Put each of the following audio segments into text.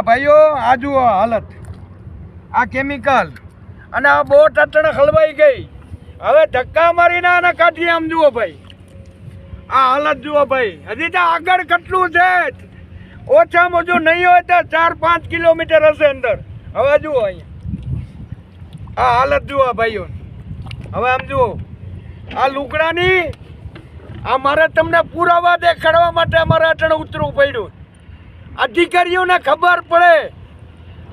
ભાઈઓ આ જુઓ હાલત, આ કેમિકલ અને આ બોટ અટણ હલવાઈ ગઈ. હવે ધક્કા મારીને આને કાઢી. આમ જુઓ ભાઈ, આ હાલત જુઓ ભાઈ. હજી તો આગળ કેટલું છે, ઓછામાં ઓછું નહીં હોય તો 4-5 કિલોમીટર હશે અંદર. હવે જુઓ અહીંયા આ હાલત જુઓ ભાઈઓ. હવે આમ જુઓ આ લુગડાની, આ મારે તમને પુરાવા દેખાડવા માટે અમારે અટણ ઉતરવું પડ્યું. અધિકારીઓને ખબર પડે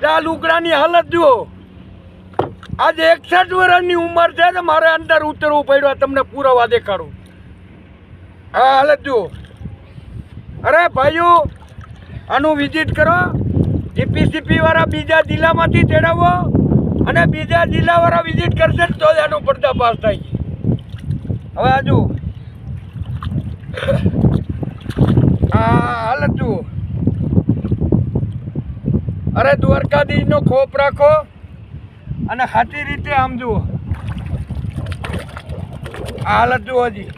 કે આ લુગડાની હાલત જુઓ. આજે 61 વર્ષની ઉંમર છે તો મારે અંદર ઉતરવું પડ્યું. તમને પુરાવા દેખાડું. આ હાલત જુઓ. અરે ભાઈઓ, આનું વિઝિટ કરો. જીપીસીપી વાળા બીજા જિલ્લામાંથી તેડાવો અને બીજા જિલ્લાવાળા વિઝિટ કરશે તો જ આનું પર્દાફાશ થાય. હવે આ જુઓ આ હાલત જુઓ. અરે દ્વારકાધીશનો ખોફ રાખો અને સાચી રીતે આમ જુઓ આ હાલત જુઓ. હજી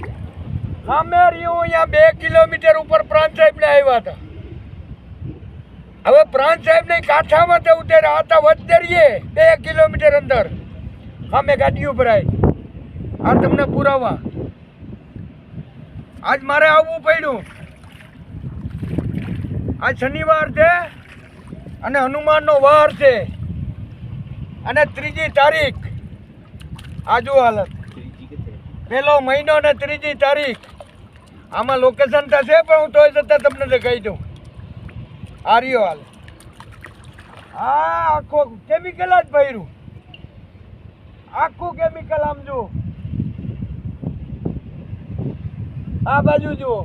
સામે રહ્યું અહીંયા 2 કિલોમીટર ઉપર પ્રાંત સાહેબને આવ્યા હતા. હવે પ્રાંત સાહેબને કાંઠામાં તો ઉતર્યા હતા વચદરીએ 2 કિલોમીટર અંદર. સામે ગાડીઓ ભરાય. આ તમને પુરાવા. આજ મારે આવવું પડ્યું. આજ શનિવાર છે અને હનુમાનનો વાર છે અને 3જી તારીખ. આ જુઓ હાલત, 1લો મહિનો ને 3જી તારીખ. આમાં લોકેશન તો છે પણ હું તોય છતાં તમને કહી દઉં. આ રહ્યો હાલ. આ આખો કેમિકલ જ ભર્યું, આખું કેમિકલ. આમ જુઓ આ બાજુ જુઓ.